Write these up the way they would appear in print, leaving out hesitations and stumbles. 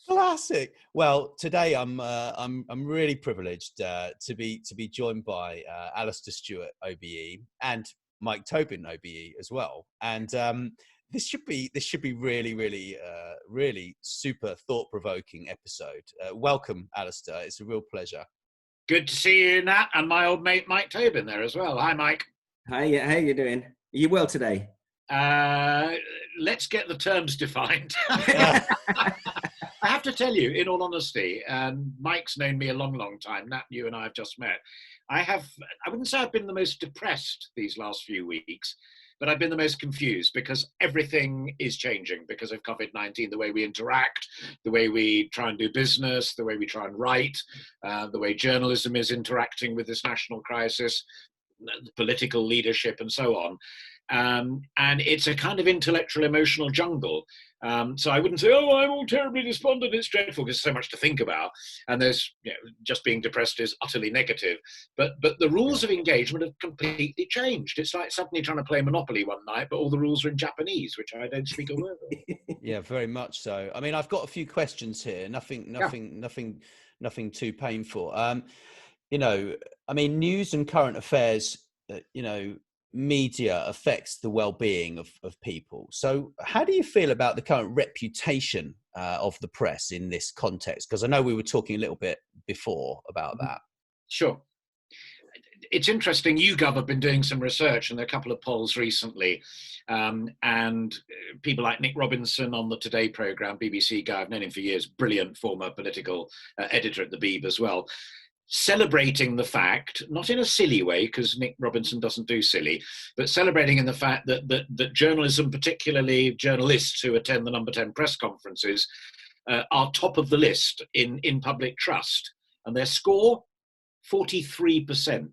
Classic. Well, today I'm really privileged to be joined by Alastair Stewart OBE and Mike Tobin OBE as well. And this should be really super thought-provoking episode. Welcome, Alastair. It's a real pleasure. Good to see you, Nat, and my old mate Mike Tobin there as well. Hi, Mike. Hi, how you doing? Are you well today? Let's get the terms defined. I have to tell you, in all honesty, Mike's known me a long time. Nat, you and I have just met. I wouldn't say I've been the most depressed these last few weeks, but I've been the most confused because everything is changing because of COVID-19, the way we interact, the way we try and do business, the way we try and write, the way journalism is interacting with this national crisis, political leadership and so on. And it's a kind of intellectual, emotional jungle. So I wouldn't say, oh, I'm all terribly despondent, it's dreadful, because there's so much to think about. And there's, just being depressed is utterly negative. But the rules of engagement have completely changed. It's like suddenly trying to play Monopoly one night, but all the rules are in Japanese, which I don't speak a word of. Yeah, very much so. I mean, I've got a few questions here. Nothing too painful. I mean, news and current affairs, media affects the well-being of people. So how do you feel about the current reputation of the press in this context? Because I know we were talking a little bit before about that. Sure. It's interesting. YouGov have been doing some research and there are a couple of polls recently. And people like Nick Robinson on the Today programme, BBC guy, I've known him for years, brilliant former political editor at the Beeb as well, celebrating the fact, not in a silly way, because Nick Robinson doesn't do silly, but celebrating in the fact that journalism, particularly journalists who attend the Number 10 press conferences, are top of the list in public trust. And their score, 43%.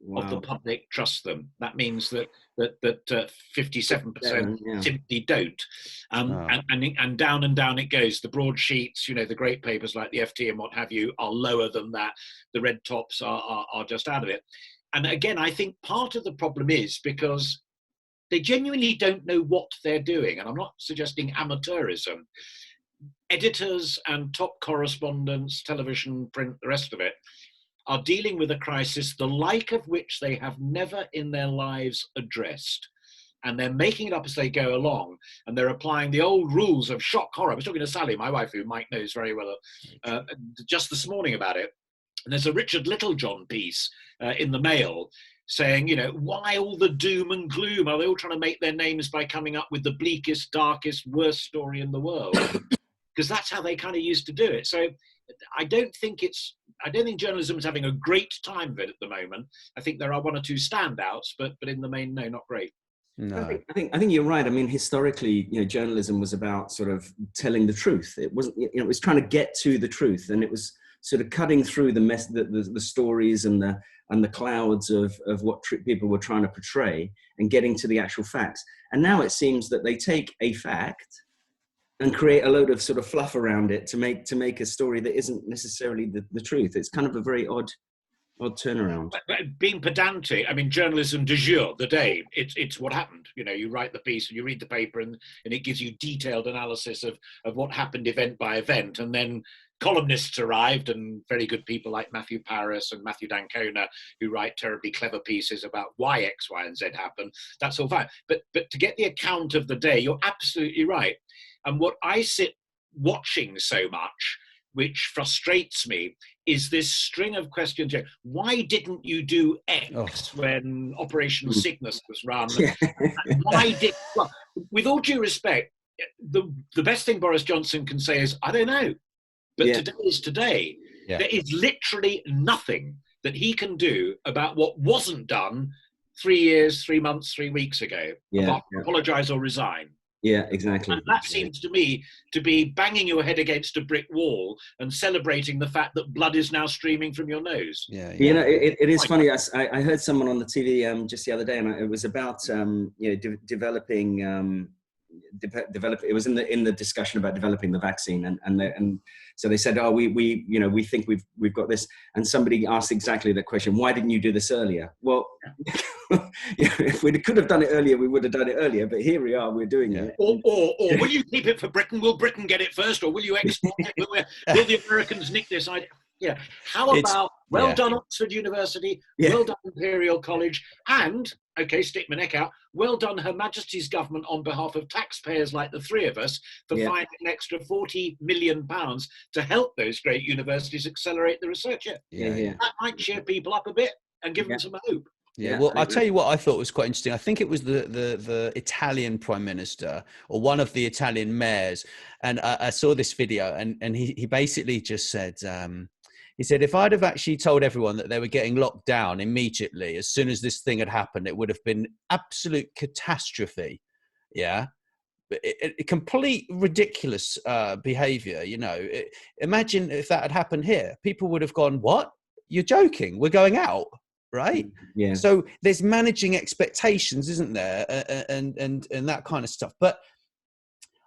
Wow. Of the public trust them. That means that 57% simply don't. And down it goes. The broadsheets, the great papers like the FT and what have you, are lower than that. The red tops are just out of it. And again, I think part of the problem is because they genuinely don't know what they're doing. And I'm not suggesting amateurism. Editors and top correspondents, television, print, the rest of it, are dealing with a crisis the like of which they have never in their lives addressed. And they're making it up as they go along. And they're applying the old rules of shock horror. I was talking to Sally, my wife, who Mike knows very well, just this morning about it. And there's a Richard Littlejohn piece in the Mail saying, why all the doom and gloom? Are they all trying to make their names by coming up with the bleakest, darkest, worst story in the world? Because that's how they kind of used to do it. So I don't think journalism is having a great time of it at the moment. I think there are one or two standouts, but in the main, no, not great. No. I think you're right. I mean, historically, journalism was about sort of telling the truth. It wasn't, it was trying to get to the truth, and it was sort of cutting through the stories and the clouds of what people were trying to portray and getting to the actual facts. And now it seems that they take a fact and create a load of sort of fluff around it to make a story that isn't necessarily the truth. It's kind of a very odd turnaround. But being pedantic, I mean, journalism du jour, the day, it's what happened. You write the piece and you read the paper and it gives you detailed analysis of what happened event by event. And then columnists arrived, and very good people like Matthew Paris and Matthew Dancona, who write terribly clever pieces about why X, Y, and Z happened. That's all fine. But to get the account of the day, you're absolutely right. And what I sit watching so much, which frustrates me, is this string of questions. Why didn't you do X when Operation Cygnus was run? Well, with all due respect, the best thing Boris Johnson can say is, I don't know. But today is today. Yeah. There is literally nothing that he can do about what wasn't done 3 years, 3 months, 3 weeks ago. Apologise or resign. Yeah, exactly. And that seems to me to be banging your head against a brick wall and celebrating the fact that blood is now streaming from your nose. Yeah. It is funny. I heard someone on the TV just the other day, and it was about developing develop. It was in the discussion about developing the vaccine, and so they said, oh, we think we've got this, and somebody asked exactly that question: why didn't you do this earlier? Well, if we could have done it earlier, we would have done it earlier. But here we are, we're doing it. Or will you keep it for Britain? Will Britain get it first, or will you export it? Will the Americans nick this idea? Yeah. How about well done Oxford University, well done Imperial College, and stick my neck out, well done Her Majesty's government on behalf of taxpayers like the three of us for finding an extra £40 million to help those great universities accelerate the research. That might cheer people up a bit and give them some hope. Yeah, well, I'll tell you what I thought was quite interesting. I think it was the Italian Prime Minister or one of the Italian mayors, and I saw this video, and he basically just said, he said, if I'd have actually told everyone that they were getting locked down immediately as soon as this thing had happened, it would have been absolute catastrophe. Yeah. Complete ridiculous behavior, imagine if that had happened here. People would have gone, what? You're joking? We're going out, right? Yeah. So there's managing expectations, isn't there? And that kind of stuff. But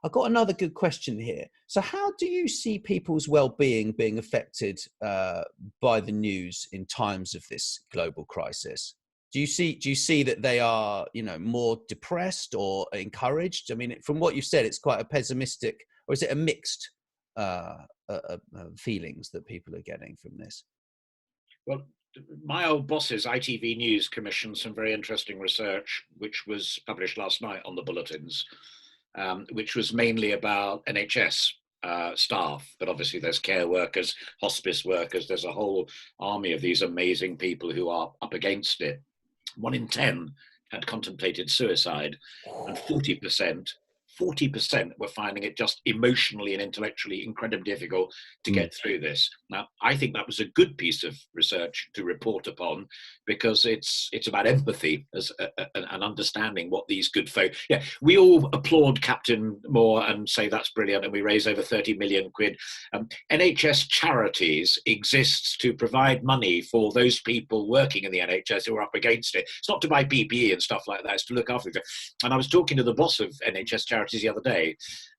I've got another good question here. So how do you see people's well-being being affected by the news in times of this global crisis? Do you see that they are, more depressed or encouraged? I mean, from what you've said, it's quite a pessimistic, or is it a mixed feelings that people are getting from this? Well, my old bosses, ITV News, commissioned some very interesting research, which was published last night on the bulletins, which was mainly about NHS staff, but obviously there's care workers, hospice workers, there's a whole army of these amazing people who are up against it. 1 in 10 had contemplated suicide, and 40% were finding it just emotionally and intellectually incredibly difficult to get through this. Now, I think that was a good piece of research to report upon, because it's about empathy and understanding what these good folk. Yeah, we all applaud Captain Moore and say that's brilliant, and we raise over 30 million quid. NHS Charities exists to provide money for those people working in the NHS who are up against it. It's not to buy PPE and stuff like that, it's to look after them. And I was talking to the boss of NHS Charities the other day,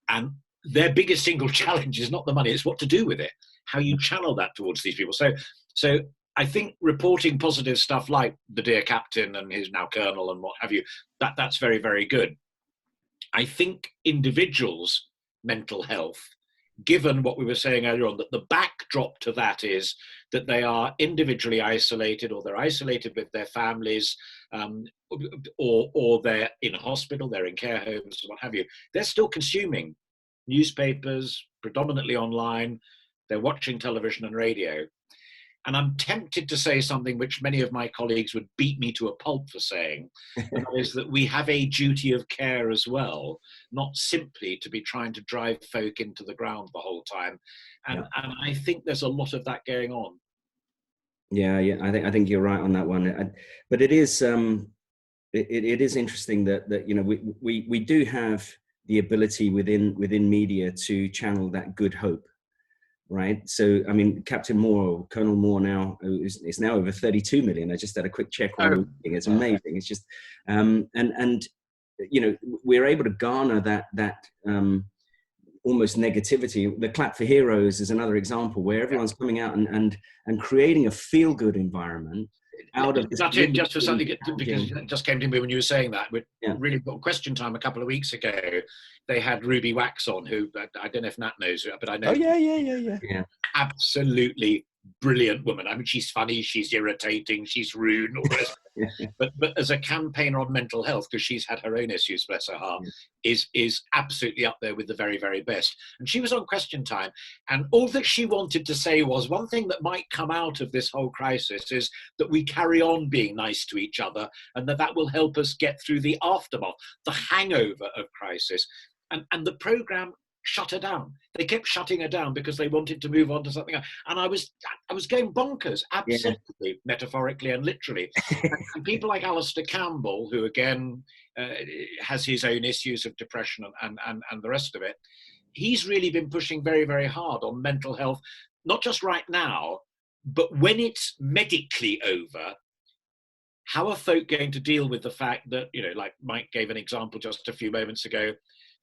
and their biggest single challenge is not the money, it's what to do with it, how you channel that towards these people. So I think reporting positive stuff like the dear captain and his now colonel and what have you, that's very, very good. I think individuals' mental health, given what we were saying earlier on, that the backdrop to that is that they are individually isolated, or they're isolated with their families, or they're in a hospital, they're in care homes, what have you. They're still consuming newspapers, predominantly online. They're watching television and radio. And I'm tempted to say something which many of my colleagues would beat me to a pulp for saying, and that is that we have a duty of care as well, not simply to be trying to drive folk into the ground the whole time. And I think there's a lot of that going on. Yeah, I think you're right on that one. But it is it is interesting that we do have the ability within media to channel that good hope. Right. So, I mean, Captain Moore, Colonel Moore now is now over 32 million. I just had a quick check on it's amazing. It's just, and we're able to garner that almost negativity. The Clap for Heroes is another example where everyone's coming out and creating a feel good environment. Just for something, because it just came to me when you were saying that. We really got Question Time a couple of weeks ago. They had Ruby Wax on, who I don't know if Nat knows, but I know. Oh yeah. Absolutely brilliant woman. I mean, she's funny, she's irritating, she's rude, and all this. But as a campaigner on mental health, because she's had her own issues, bless her heart, is absolutely up there with the very, very best. And she was on Question Time, and all that she wanted to say was, one thing that might come out of this whole crisis is that we carry on being nice to each other, and that will help us get through the aftermath, the hangover of crisis. And the programme shut her down. They kept shutting her down because they wanted to move on to something else. And I was going bonkers, absolutely, metaphorically and literally. and people like Alastair Campbell, who again has his own issues of depression and the rest of it, he's really been pushing very, very hard on mental health, not just right now, but when it's medically over. How are folk going to deal with the fact that, like Mike gave an example just a few moments ago,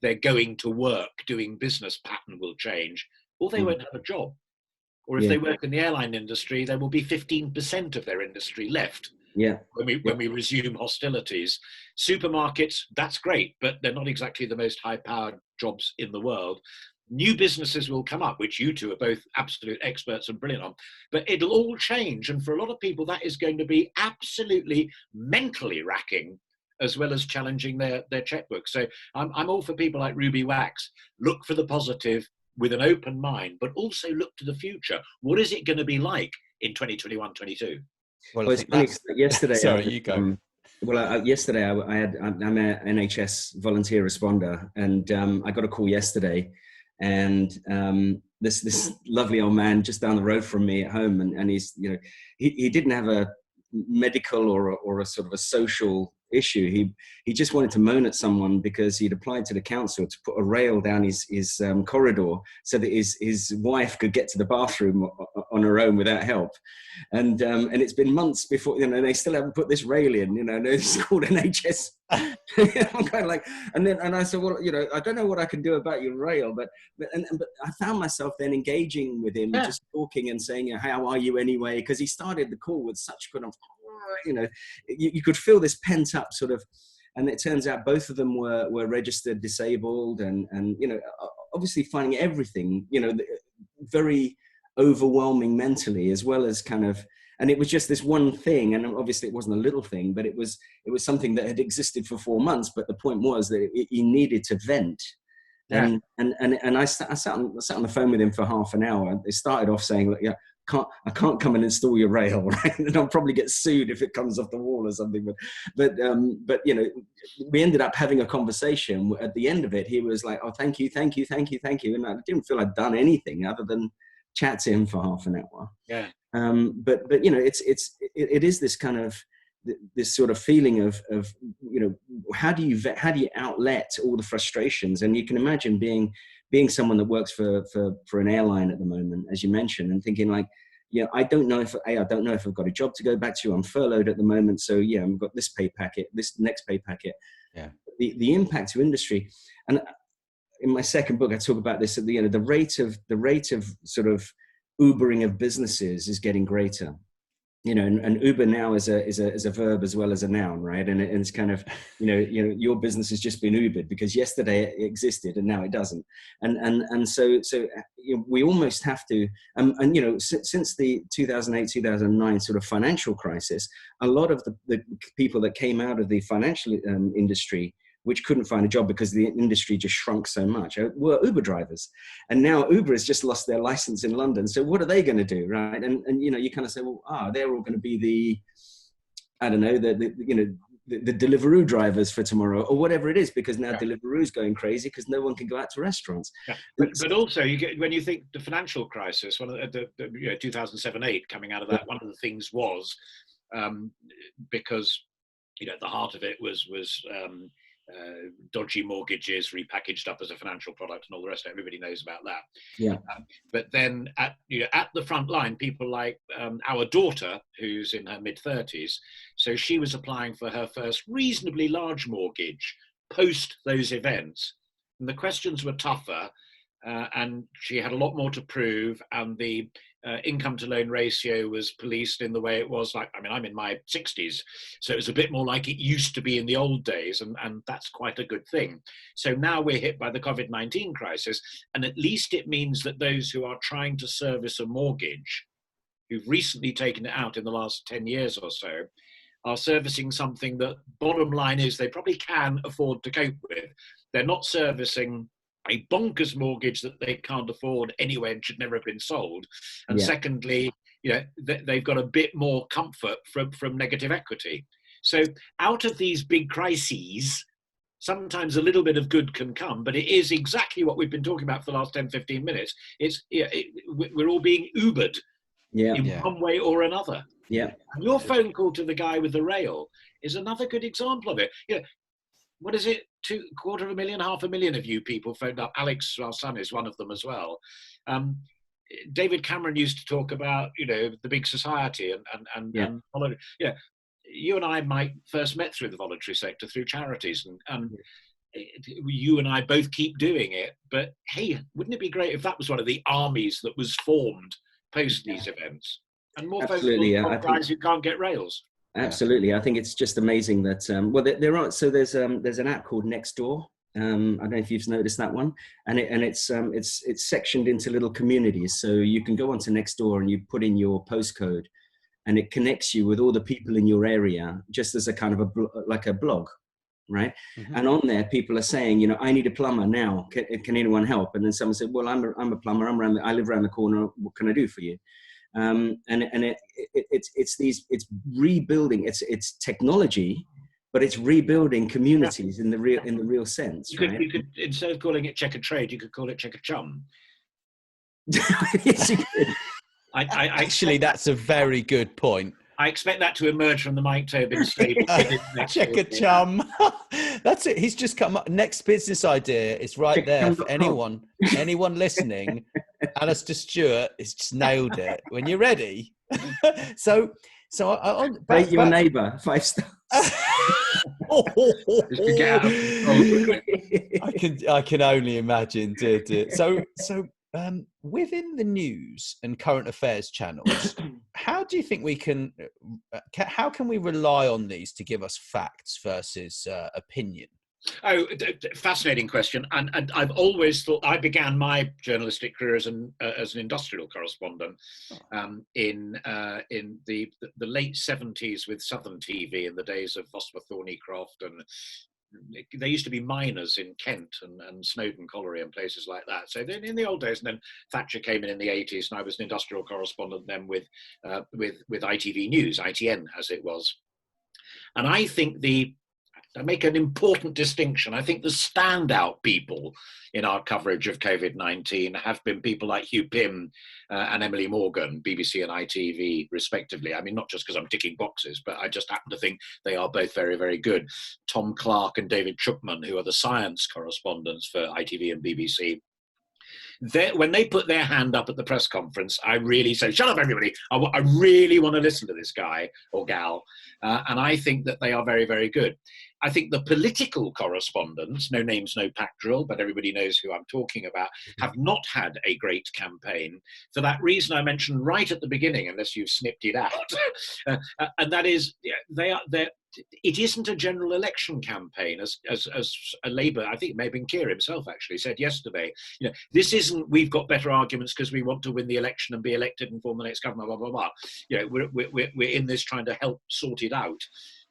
their going to work, doing business pattern will change, or they won't have a job. Or if they work in the airline industry, there will be 15% of their industry left. Yeah. When we resume hostilities. Supermarkets, that's great, but they're not exactly the most high-powered jobs in the world. New businesses will come up, which you two are both absolute experts and brilliant on, but it'll all change. And for a lot of people, that is going to be absolutely mentally racking, as well as challenging their checkbook. So I'm all for people like Ruby Wax. Look for the positive with an open mind, but also look to the future. What is it going to be like in 2021, 22? Well, it's funny, yesterday. Sorry, you go. Yesterday I'm an NHS volunteer responder, and I got a call yesterday, and this lovely old man just down the road from me at home, and he's, you know, he didn't have a medical or a sort of a social issue. He just wanted to moan at someone because he'd applied to the council to put a rail down his corridor so that his wife could get to the bathroom on her own without help. And it's been months before, you know, they still haven't put this rail in, you know, and it's called NHS. I'm kind of like, and I said, well, you know, I don't know what I can do about your rail, but I found myself then engaging with him, just talking and saying, how are you anyway? Because he started the call with such kind of, you know, you could feel this pent up sort of, and it turns out both of them were registered disabled, and you know, obviously finding everything, you know, very overwhelming mentally, as well as kind of, and it was just this one thing, and obviously it wasn't a little thing, but it was something that had existed for 4 months. But the point was that he needed to vent. And I sat on the phone with him for half an hour. They started off saying, look, I can't come and install your rail, right? And I'll probably get sued if it comes off the wall or something. But you know, we ended up having a conversation. At the end of it, he was like, "Oh, thank you." And I didn't feel I'd done anything other than chat to him for half an hour. Yeah. But you know, it is this kind of this sort of feeling of you know, how do you outlet all the frustrations? And you can imagine being someone that works for an airline at the moment, as you mentioned, and thinking like, yeah, I don't know if I've got a job to go back to. I'm furloughed at the moment, so yeah, I've got this pay packet, this next pay packet. Yeah. The impact to industry, and in my second book, I talk about this at the end. The rate of sort of Ubering of businesses is getting greater. You know, and Uber now is a verb as well as a noun, right? And it's kind of, you know, your business has just been Ubered because yesterday it existed and now it doesn't. And so you know, we almost have to, and you know, since the 2008-2009 sort of financial crisis, a lot of the people that came out of the financial industry, which couldn't find a job because the industry just shrunk so much, were Uber drivers. And now Uber has just lost their license in London. So what are they going to do, right? And you know, you kind of say, well, they're all going to be the Deliveroo drivers for tomorrow, or whatever it is, because now Deliveroo's going crazy because no one can go out to restaurants. Yeah. But also, you get, when you think the financial crisis, one of the 2007-8 coming out of that, one of the things was because, you know, at the heart of it was dodgy mortgages repackaged up as a financial product and all the rest of it. Everybody knows about that. Yeah. But then at the front line, people like our daughter, who's in her mid-30s, so she was applying for her first reasonably large mortgage post those events, and the questions were tougher, and she had a lot more to prove, and the income to loan ratio was policed in the way it was. Like, I mean, I'm in my 60s, so it was a bit more like it used to be in the old days, and that's quite a good thing. So now we're hit by the COVID-19 crisis, and at least it means that those who are trying to service a mortgage, who've recently taken it out in the last 10 years or so, are servicing something that, bottom line is, they probably can afford to cope with. They're not servicing a bonkers mortgage that they can't afford anyway and should never have been sold. And secondly, you know, they've got a bit more comfort from negative equity. So out of these big crises, sometimes a little bit of good can come, but it is exactly what we've been talking about for the last 10, 15 minutes. We're all being Ubered in one way or another. Yeah. And your phone call to the guy with the rail is another good example of it. You know, what is it? 250,000, 500,000 of you people phoned up. Alex, our son, is one of them as well. David Cameron used to talk about, you know, the big society and you and I might first met through the voluntary sector, through charities, and you and I both keep doing it, but hey, wouldn't it be great if that was one of the armies that was formed post these events, and more Absolutely, focused on I guys think, who can't get rails? absolutely. I think it's just amazing that well, there are, so there's an app called Nextdoor. I don't know if you've noticed that one, and it's sectioned into little communities. So you can go onto Nextdoor and you put in your postcode, and it connects you with all the people in your area, just as a kind of like a blog, right? Mm-hmm. And on there, people are saying, you know, I need a plumber now. Can anyone help? And then someone said, well, I'm a plumber. I live around the corner. What can I do for you? And it's rebuilding. It's technology, but it's rebuilding communities in the real sense. You right? could, instead of calling it check a trade, you could call it check a chum. Yes, you could. Actually, that's a very good point. I expect that to emerge from the Mike Tobin stable. Check a chum. That's it. He's just come up. Next business idea is right there for anyone listening. Alastair Stewart has just nailed it. When you're ready. so Rate your neighbour 5 stars. I can only imagine. So within the news and current affairs channels, how do you think we can? How can we rely on these to give us facts versus opinion? Oh, fascinating question. And I've always thought, I began my journalistic career as an industrial correspondent in the late 70s with Southern TV, in the days of Vosper Thornycroft, and there used to be miners in Kent and Snowdon Colliery and places like that. So then in the old days, and then Thatcher came in the 80s, and I was an industrial correspondent then with ITV News, ITN as it was. And I think I make an important distinction. I think the standout people in our coverage of COVID-19 have been people like Hugh Pym and Emily Morgan, BBC and ITV, respectively. I mean, not just because I'm ticking boxes, but I just happen to think they are both very, very good. Tom Clark and David Chupman, who are the science correspondents for ITV and BBC, when they put their hand up at the press conference, I really say, shut up, everybody. I really want to listen to this guy or gal. And I think that they are very, very good. I think the political correspondents, no names, no pack drill, but everybody knows who I'm talking about, have not had a great campaign for that reason I mentioned right at the beginning, unless you've snipped it out. And that is, it isn't a general election campaign, as a Labour, I think it may have been Keir himself actually said yesterday. You know, this isn't, we've got better arguments because we want to win the election and be elected and form the next government, blah, blah, blah. You know, we're in this trying to help sort it out.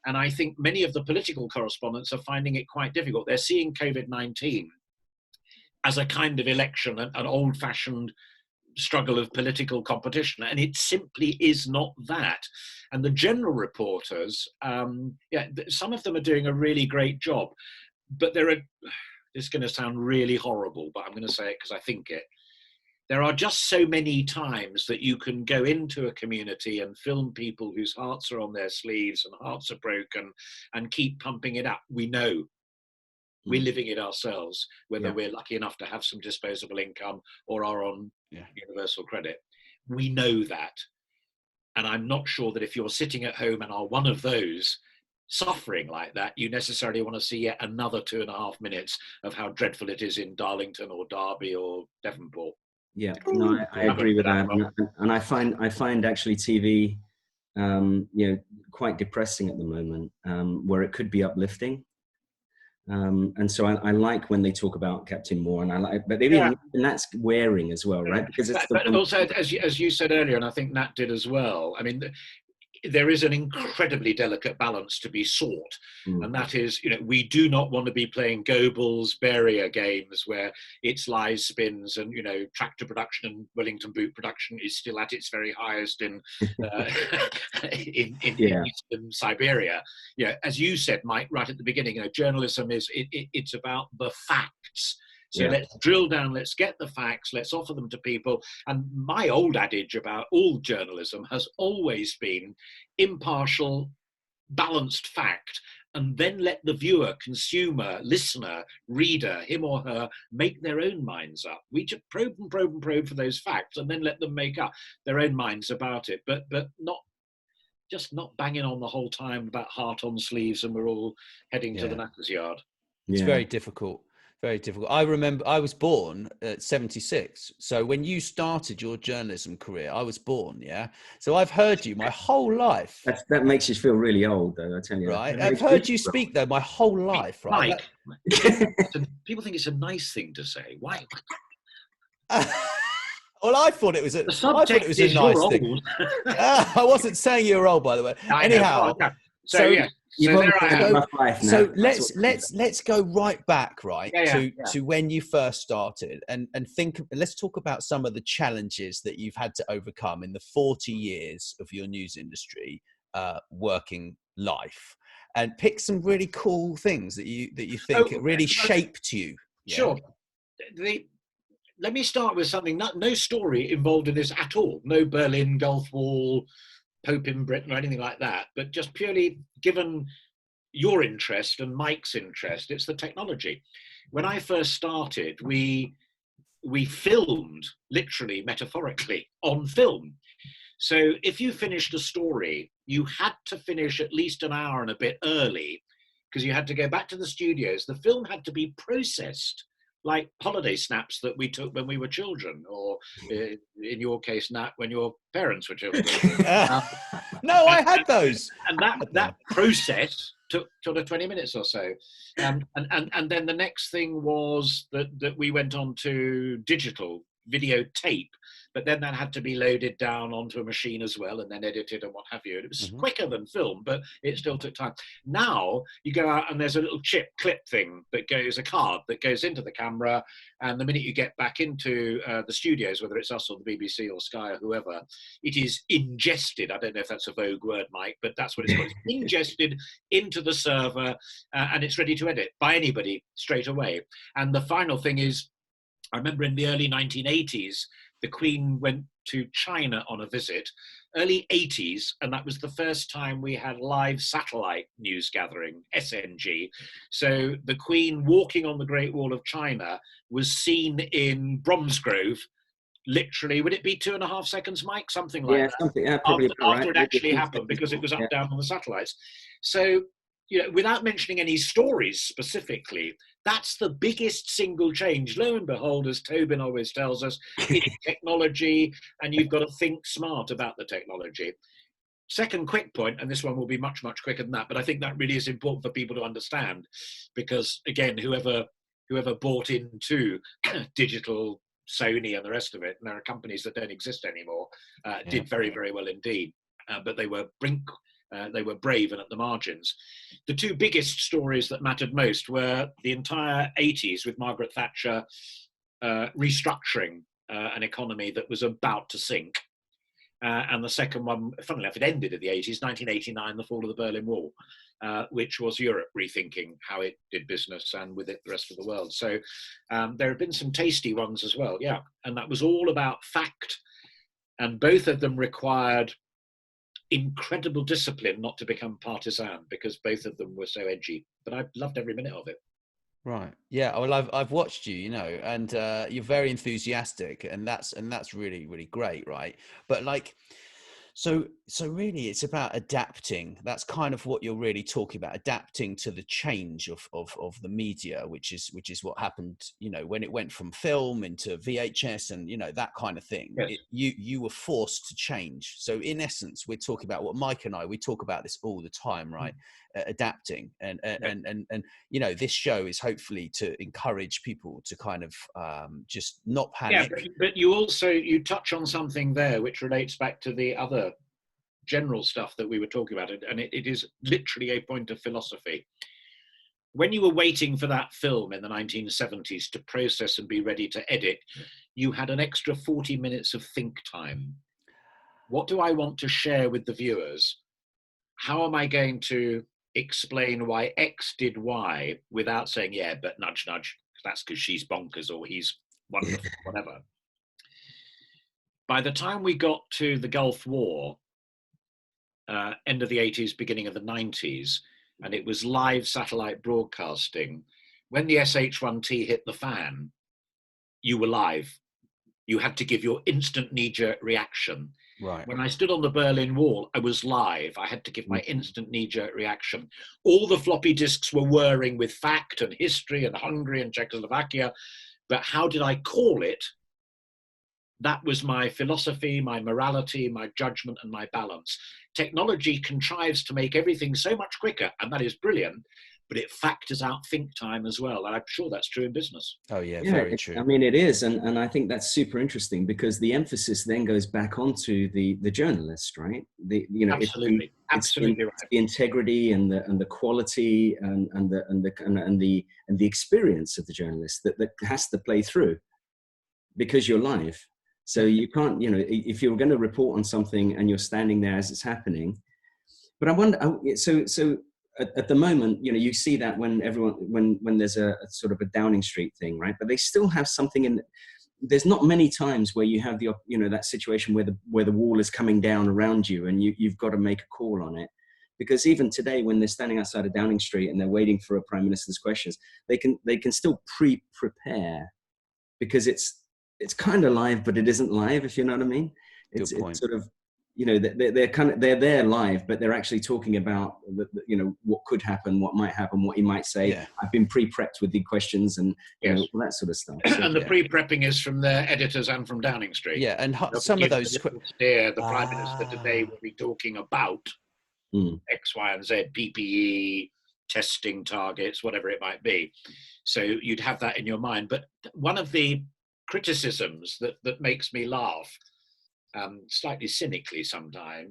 And I think many of the political correspondents are finding it quite difficult. They're seeing COVID-19 as a kind of election, an old-fashioned struggle of political competition, and it simply is not that. And the general reporters, some of them are doing a really great job, but this is going to sound really horrible, but I'm going to say it because I think it. There are just so many times that you can go into a community and film people whose hearts are on their sleeves and hearts are broken and keep pumping it up. We know. We're living it ourselves, whether we're lucky enough to have some disposable income or are on universal credit. We know that. And I'm not sure that if you're sitting at home and are one of those suffering like that, you necessarily want to see yet another 2.5 minutes of how dreadful it is in Darlington or Derby or Devonport. Yeah, no, I agree with that. And I find actually TV, quite depressing at the moment, where it could be uplifting. And so I like when they talk about Captain Moore, but even that's wearing as well, right? Because it's but also, as you said earlier, and I think Nat did as well. I mean, there is an incredibly delicate balance to be sought, and that is, we do not want to be playing Goebbels barrier games where it's lies, spins, and tractor production and Wellington boot production is still at its very highest in eastern Siberia. As you said, Mike, right at the beginning, journalism is it's about the facts. So let's drill down, let's get the facts, let's offer them to people. And my old adage about all journalism has always been impartial, balanced fact, and then let the viewer, consumer, listener, reader, him or her, make their own minds up. We just probe and probe and probe for those facts and then let them make up their own minds about it, but not banging on the whole time about heart on sleeves and we're all heading to the knacker's yard. It's very difficult. Very difficult. I remember I was born at 76. So when you started your journalism career, I was born. Yeah. So I've heard you my whole life. That makes you feel really old, though, I tell you. Right. I've heard you speak, though, my whole life. Right. Mike, people think it's a nice thing to say. Why? Well, I thought it was a nice thing. I wasn't saying you were old, by the way. Anyhow. So yeah. So let's go right back, to when you first started, and let's talk about some of the challenges that you've had to overcome in the 40 years of your news industry working life, and pick some really cool things that you think it really shaped you. Yeah? Sure. Let me start with something. No story involved in this at all. No Berlin Gulf Wall, Pope in Britain, or anything like that. But just purely given your interest and Mike's interest, it's the technology. When I first started, we filmed, literally, metaphorically, on film. So if you finished a story, you had to finish at least an hour and a bit early, because you had to go back to the studios. The film had to be processed like holiday snaps that we took when we were children, or in your case, Nat, when your parents were children. No, I had those. And that process took sort of 20 minutes or so. And then the next thing was that we went on to digital videotape, but then that had to be loaded down onto a machine as well, and then edited and what have you. And it was quicker than film, but it still took time. Now you go out and there's a little clip thing that goes, a card that goes into the camera, and the minute you get back into the studios, whether it's us or the BBC or Sky or whoever, it is ingested. I don't know if that's a vogue word, Mike, but that's what it's called. It's ingested into the server, and it's ready to edit by anybody straight away. And the final thing is, I remember in the early 1980s, the Queen went to China on a visit, early 80s, and that was the first time we had live satellite news gathering, SNG. So the Queen walking on the Great Wall of China was seen in Bromsgrove, literally, would it be 2.5 seconds, Mike? Something like that. Something, probably after it actually happened, because it was up down on the satellites. So, without mentioning any stories specifically, that's the biggest single change. Lo and behold, as Tobin always tells us, it's technology, and you've got to think smart about the technology. Second quick point, and this one will be much, much quicker than that, but I think that really is important for people to understand, because again, whoever bought into digital, Sony and the rest of it, and there are companies that don't exist anymore, did very, very well indeed, but they were brave and at the margins. The two biggest stories that mattered most were the entire 80s with Margaret Thatcher restructuring an economy that was about to sink. And the second one, funnily enough, it ended in the 80s, 1989, the fall of the Berlin Wall, which was Europe rethinking how it did business, and with it the rest of the world. So there have been some tasty ones as well, yeah. And that was all about fact, and both of them required incredible discipline not to become partisan, because both of them were so edgy. But I loved every minute of it. Right. Yeah. Well, I've watched you, and you're very enthusiastic, and that's really, really great, right? But so really, it's about adapting. That's kind of what you're really talking about, adapting to the change of the media, which is what happened, when it went from film into VHS and that kind of thing. Yes. You were forced to change. So in essence, we're talking about what Mike and we talk about this all the time, right? Adapting, and this show is hopefully to encourage people to kind of just not panic. Yeah, but you touch on something there which relates back to the other general stuff that we were talking about, and it is literally a point of philosophy. When you were waiting for that film in the 1970s to process and be ready to edit, you had an extra 40 minutes of think time. What do I want to share with the viewers? How am I going to explain why X did Y without saying, yeah, but nudge, nudge, that's because she's bonkers or he's wonderful, whatever. By the time we got to the Gulf War, end of the 80s, beginning of the 90s, and it was live satellite broadcasting, when the SH-1T hit the fan, you were live. You had to give your instant knee-jerk reaction. Right. When I stood on the Berlin Wall, I was live. I had to give my instant knee-jerk reaction. All the floppy disks were whirring with fact and history and Hungary and Czechoslovakia. But how did I call it? That was my philosophy, my morality, my judgment, and my balance. Technology contrives to make everything so much quicker, and that is brilliant, but it factors out think time as well. And I'm sure that's true in business. Oh, yeah, very true. I mean, it is. And I think that's super interesting, because the emphasis then goes back onto the journalist, right? Absolutely. Absolutely right. The integrity and the quality and the experience of the journalist that has to play through, because you're live. So you can't, if you're going to report on something and you're standing there as it's happening. But I wonder, so at the moment, you see that when there's a sort of a Downing Street thing, right? But they still have something there's not many times where you have that situation where the wall is coming down around you and you've got to make a call on it. Because even today, when they're standing outside of Downing Street and they're waiting for a prime minister's questions, they can still prepare, because it's kind of live, but it isn't live, if you know what I mean. It's sort of, they're there live, but they're actually talking about what could happen, what might happen, what he might say. Yeah. I've been pre-prepped with the questions and all that sort of stuff. So, and the pre-prepping is from their editors and from Downing Street. Yeah, and some of those. The Prime Minister today will be talking about X, Y, and Z, PPE, testing targets, whatever it might be. So you'd have that in your mind. But one of the criticisms that makes me laugh, slightly cynically sometimes,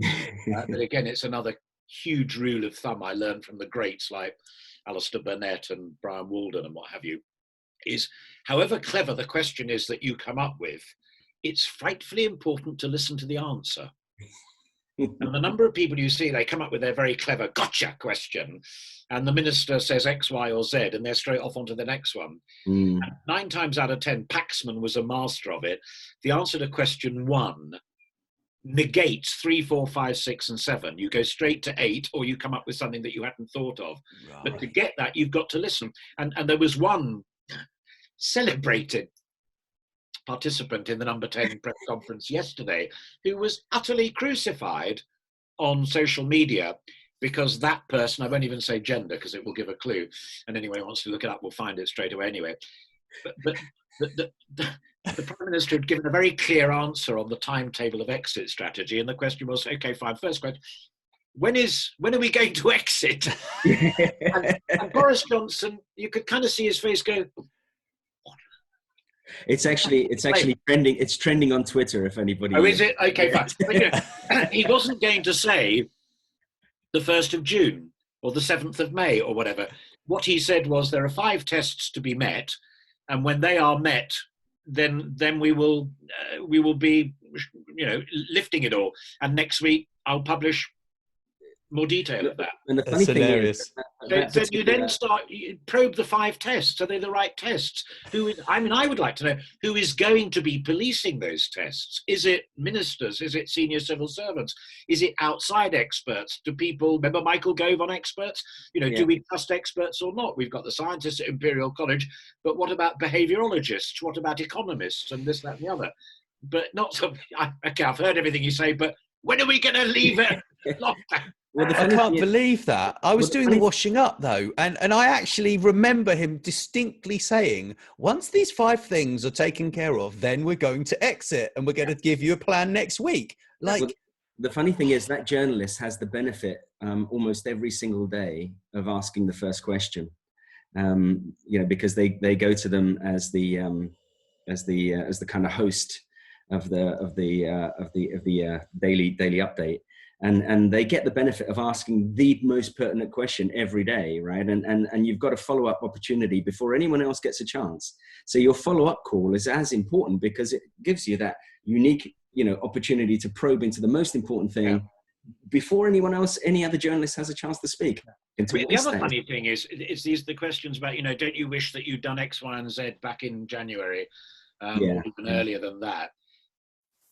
but again, it's another huge rule of thumb I learned from the greats like Alastair Burnett and Brian Walden and what have you, is however clever the question is that you come up with, it's frightfully important to listen to the answer. And the number of people you see, they come up with their very clever gotcha question, and the minister says X, Y, or Z, and they're straight off onto the next one. And 9 times out of 10, Paxman was a master of it. The answer to question 1 negates 3, 4, 5, 6, and 7. You go straight to 8, or you come up with something that you hadn't thought of. Right. But to get that, you've got to listen. And there was one celebrated participant in the number 10 press conference yesterday who was utterly crucified on social media because that person, I won't even say gender because it will give a clue, and anyone who wants to look it up will find it straight away anyway. But the Prime Minister had given a very clear answer on the timetable of exit strategy, and the question was, okay, fine, first question, when are we going to exit? and Boris Johnson, you could kind of see his face go, It's actually trending. It's trending on Twitter. If anybody. Oh, is it? Okay, fine. But, he wasn't going to say the 1st of June or the 7th of May or whatever. What he said was there are 5 tests to be met, and when they are met, then we will be lifting it all. And next week I'll publish more detail of that. And the funny thing is, so you then probe the 5 tests. Are they the right tests? I would like to know who is going to be policing those tests. Is it ministers? Is it senior civil servants? Is it outside experts? Do people remember Michael Gove on experts? Do we trust experts or not? We've got the scientists at Imperial College, but what about behaviourologists? What about economists and this, that, and the other? But not so. Okay, I've heard everything you say, but when are we going to leave it? Well, I can't believe that. I was doing the washing up though, and I actually remember him distinctly saying, once these 5 things are taken care of, then we're going to exit and we're going to give you a plan next week. The funny thing is that journalist has the benefit almost every single day of asking the first question, because they go to them as the kind of host of the daily update. And they get the benefit of asking the most pertinent question every day, right? And you've got a follow-up opportunity before anyone else gets a chance. So your follow-up call is as important because it gives you that unique, opportunity to probe into the most important thing before any other journalist has a chance to speak. The other funny thing is the questions about, don't you wish that you'd done X, Y, and Z back in January, or even earlier than that?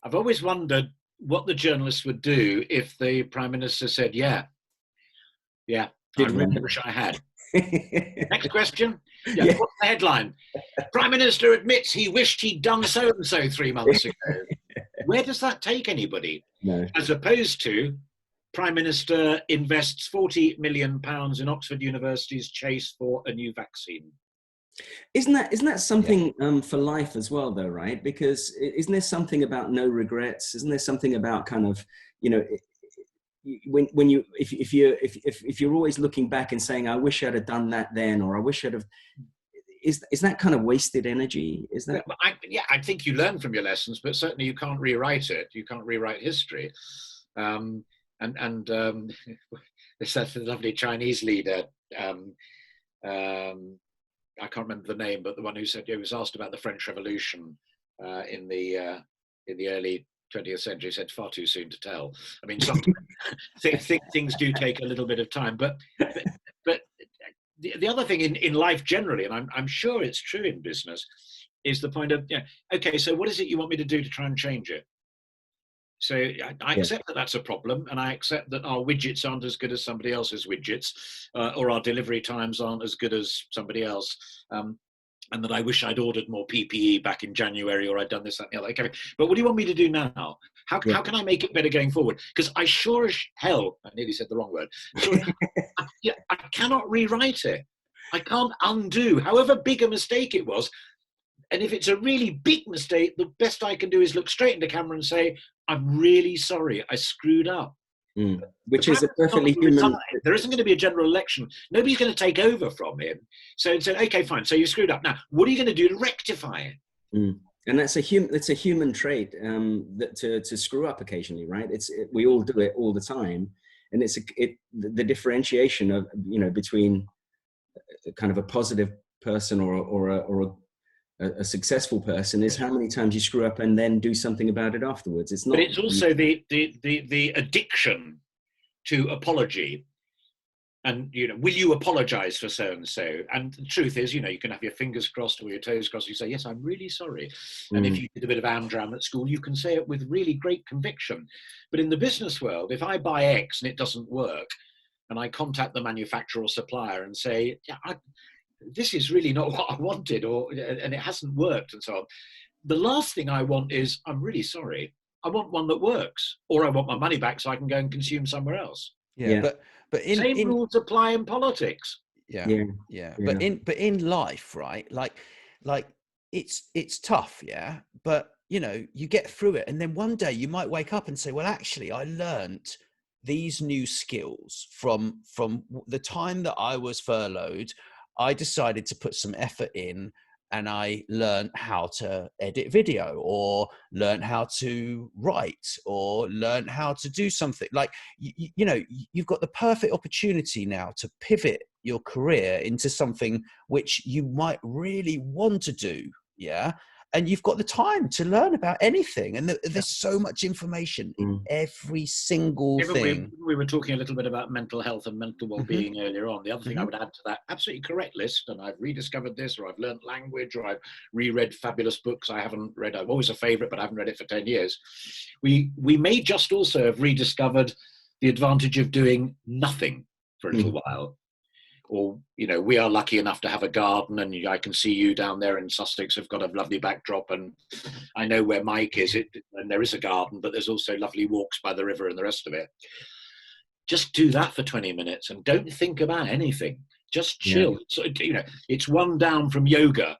I've always wondered what the journalists would do if the Prime Minister said, I really wish I had. Next question. Yeah, Yeah. what's the headline? Prime Minister admits he wished he'd done so-and-so 3 months ago. Where does that take anybody? No. As opposed to Prime Minister invests £40 million in Oxford University's chase for a new vaccine. Isn't that something for life as well, though, right? Because isn't there something about no regrets? Isn't there something about kind of, you know, when you if you're always looking back and saying, I wish I'd have done that then, or I wish I'd have, is that kind of wasted energy? Is that? I think you learn from your lessons, but certainly you can't rewrite it. You can't rewrite history. There's that lovely Chinese leader. I can't remember the name, but the one who said, he was asked about the French Revolution in the early 20th century, said far too soon to tell. I mean, sometimes things do take a little bit of time, but the other thing in life generally, and I'm sure it's true in business, is the point of, okay, so what is it you want me to do to try and change it? So I accept that that's a problem, and I accept that our widgets aren't as good as somebody else's widgets, or our delivery times aren't as good as somebody else, and that I wish I'd ordered more PPE back in January, or I'd done this, that, and the other. Okay, but what do you want me to do now? How can I make it better going forward? Because I sure as hell, I nearly said the wrong word, I cannot rewrite it. I can't undo, however big a mistake it was. And if it's a really big mistake, the best I can do is look straight into camera and say, I'm really sorry, I screwed up. Which is a perfectly human... There isn't going to be a general election. Nobody's going to take over from him. So okay, fine, so you screwed up. Now, what are you going to do to rectify it? And it's a human trait that to screw up occasionally, right? We all do it all the time. And the differentiation of, between kind of a positive person or a successful person is how many times you screw up and then do something about it afterwards. It's not. But it's also the addiction to apology. And, will you apologize for so-and-so? And the truth is, you can have your fingers crossed or your toes crossed. You say, yes, I'm really sorry. And if you did a bit of Amdram at school, you can say it with really great conviction. But in the business world, if I buy X and it doesn't work, and I contact the manufacturer or supplier and say, this is really not what I wanted, and it hasn't worked, and so on. The last thing I want is, I'm really sorry. I want one that works, or I want my money back so I can go and consume somewhere else. But same rules apply in politics. But in life, right? Like it's tough, but you get through it, and then one day you might wake up and say, well, actually, I learned these new skills from the time that I was furloughed. I decided to put some effort in, and I learned how to edit video, or learn how to write, or learn how to do something. Like, you've got the perfect opportunity now to pivot your career into something which you might really want to do. And you've got the time to learn about anything. And there's so much information in every single thing. We were talking a little bit about mental health and mental well-being earlier on. The other thing I would add to that absolutely correct list, and I've rediscovered this, or I've learned language, or I've reread fabulous books I haven't read. I've always a favorite, but I haven't read it for 10 years. We may just also have rediscovered the advantage of doing nothing for a little while. Or, we are lucky enough to have a garden, and I can see you down there in Sussex have got a lovely backdrop, and I know where Mike is, and there is a garden, but there's also lovely walks by the river and the rest of it. Just do that for 20 minutes and don't think about anything. Just chill. So, it's one down from yoga,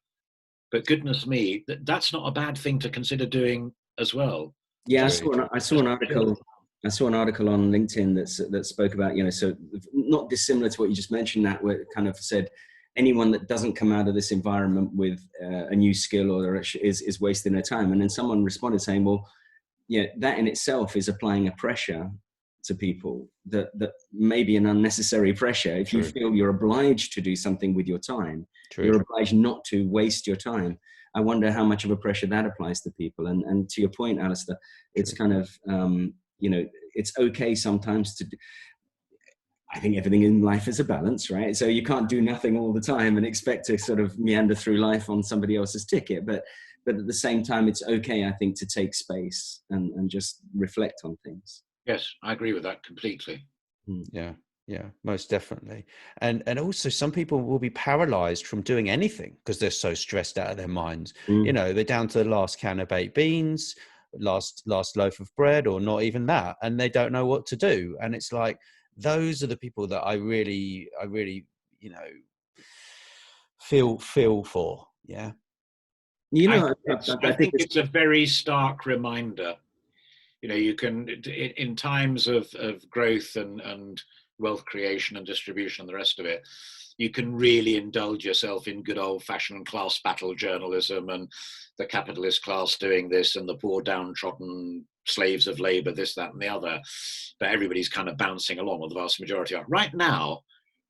but goodness me, that's not a bad thing to consider doing as well. Yeah, I saw an article. I saw an article on LinkedIn that spoke about, so not dissimilar to what you just mentioned, that where it kind of said anyone that doesn't come out of this environment with a new skill or is wasting their time. And then someone responded saying, well, that in itself is applying a pressure to people that may be an unnecessary pressure. If you feel you're obliged to do something with your time, you're obliged not to waste your time. I wonder how much of a pressure that applies to people. And to your point, Alastair, it's kind of, it's okay sometimes to do. I think everything in life is a balance, right? So you can't do nothing all the time and expect to sort of meander through life on somebody else's ticket. But at the same time, it's okay, I think, to take space and just reflect on things. Yes, I agree with that completely. Yeah. Yeah, most definitely. And also some people will be paralyzed from doing anything because they're so stressed out of their minds. You know, they're down to the last can of baked beans, last loaf of bread, or not even that, and they don't know what to do. And it's like, those are the people that I really, you know, feel for. Yeah. You I know, I think think it's a very stark reminder. You know, you can, in times of growth and wealth creation and distribution and the rest of it, you can really indulge yourself in good old-fashioned class battle journalism and the capitalist class doing this and the poor downtrodden slaves of labor, this, that, and the other. But everybody's kind of bouncing along, or the vast majority are. Right now,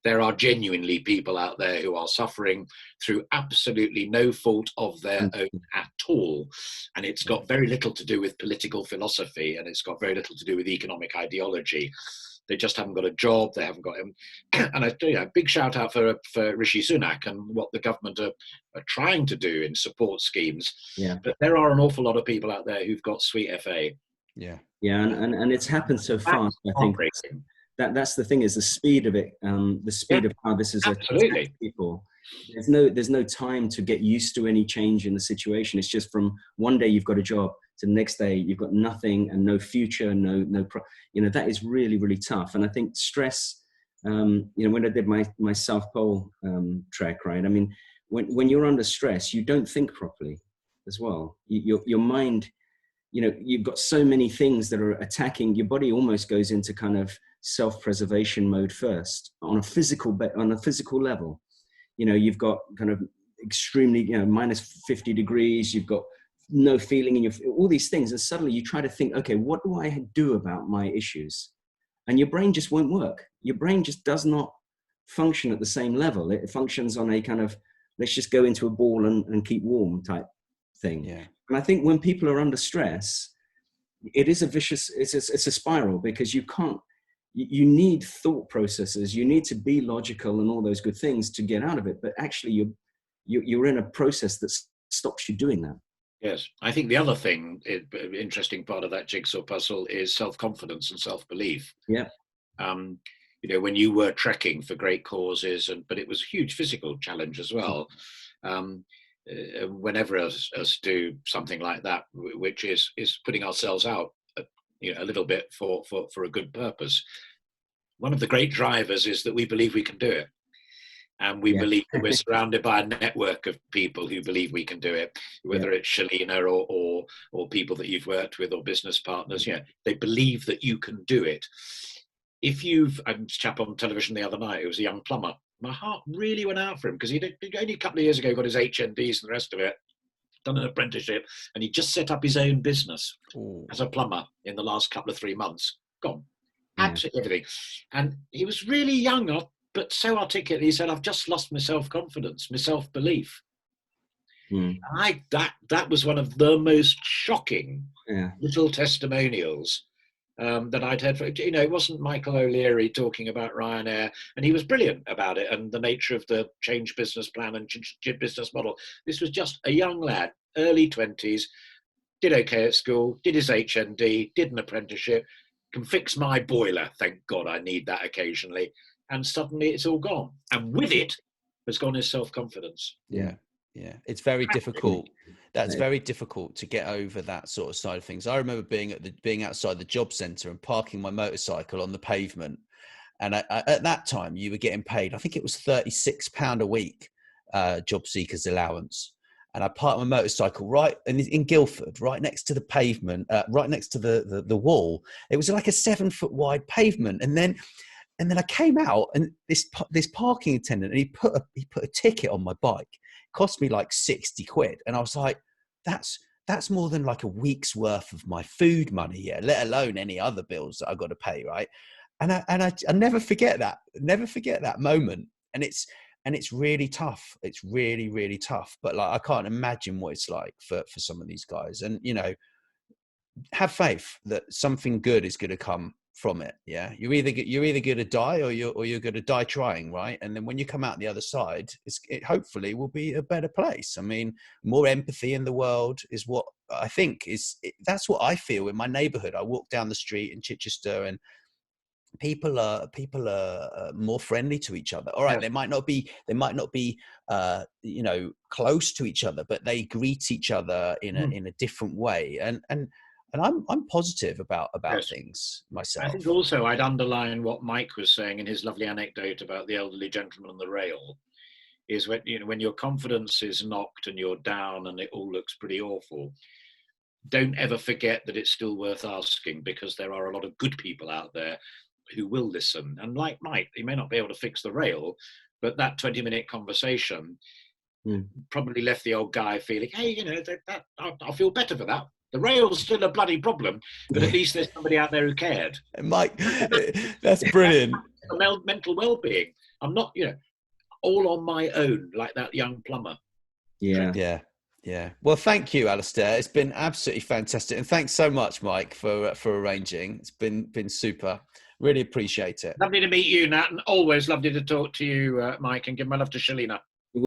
there are genuinely people out there who are suffering through absolutely no fault of their own at all. And it's got very little to do with political philosophy, and it's got very little to do with economic ideology. They just haven't got a job. They haven't got him. And a big shout out for Rishi Sunak and what the government are trying to do in support schemes. Yeah. But there are an awful lot of people out there who've got sweet FA. Yeah. Yeah. And it's happened so fast, I think. That's the thing, is the speed of it, the speed of how this is attacking people. There's no time to get used to any change in the situation. It's just from one day you've got a job to the next day you've got nothing and no future, that is really, really tough. And I think stress, when I did my South Pole trek, right? I mean, when you're under stress, you don't think properly as well. Your mind, you've got so many things that are attacking your body. Almost goes into kind of self-preservation mode first on a physical level. You've got kind of extremely, minus 50 degrees. You've got no feeling in all these things, and suddenly you try to think, okay, what do I do about my issues? And your brain just won't work. Your brain just does not function at the same level. It functions on a kind of, let's just go into a ball and keep warm type thing. Yeah. And I think when people are under stress, it is it's a spiral, because you need thought processes. You need to be logical and all those good things to get out of it. But actually you're in a process that stops you doing that. Yes. I think the other thing, interesting part of that jigsaw puzzle, is self-confidence and self-belief. Yeah. When you were trekking for great causes, but it was a huge physical challenge as well. Whenever us do something like that, which is putting ourselves out, a little bit for a good purpose. One of the great drivers is that we believe we can do it. And we believe that we're surrounded by a network of people who believe we can do it, whether it's Shalina or people that you've worked with or business partners. They believe that you can do it. I was a chap on television the other night, it was a young plumber. My heart really went out for him, because he only a couple of years ago got his HNDs and the rest of it, done an apprenticeship, and he just set up his own business as a plumber in the last couple of 3 months. Gone. Absolutely everything. And he was really young, but so articulate. He said, I've just lost my self-confidence, my self-belief. And that was one of the most shocking little testimonials that I'd heard. It wasn't Michael O'Leary talking about Ryanair, and he was brilliant about it and the nature of the change business plan and business model. This was just a young lad, early 20s, did okay at school, did his HND, did an apprenticeship, can fix my boiler. Thank God, I need that occasionally. And suddenly it's all gone. And with it has gone his self-confidence. Yeah. Yeah. It's very difficult. That's very difficult to get over that sort of side of things. I remember being outside the job centre and parking my motorcycle on the pavement. And at that time you were getting paid, I think it was £36 a week, job seekers allowance. And I parked my motorcycle right in Guildford, right next to the pavement, right next to the wall. It was like a 7-foot wide pavement. And then I came out, and this parking attendant, and he put a ticket on my bike. It cost me like 60 quid. And I was like, that's more than like a week's worth of my food money, let alone any other bills that I've got to pay, right? And I never forget that moment. And it's really tough. It's really, really tough. But like, I can't imagine what it's like for some of these guys. And, have faith that something good is going to come from it. Yeah. You're either going to die or you're going to die trying. Right. And then when you come out the other side, it hopefully will be a better place. I mean, more empathy in the world is what I think that's what I feel in my neighborhood. I walk down the street in Chichester, and people are more friendly to each other. All right, they might not be you know, close to each other, but they greet each other in a different way. And I'm positive about things myself. I think also I'd underline what Mike was saying in his lovely anecdote about the elderly gentleman on the rail, is when, you know, when your confidence is knocked and you're down and it all looks pretty awful, don't ever forget that it's still worth asking, because there are a lot of good people out there who will listen. And like Mike, he may not be able to fix the rail, but that 20-minute conversation probably left the old guy feeling, hey, you know, I'll feel better for that. The rail's still a bloody problem, but at least there's somebody out there who cared. Mike, that's brilliant. Mental well-being. I'm not, you know, all on my own like that young plumber. Yeah. Well, thank you, Alastair. It's been absolutely fantastic, and thanks so much, Mike, for arranging. It's been super. Really appreciate it. Lovely to meet you, Nat, and always lovely to talk to you, Mike, and give my love to Shalina.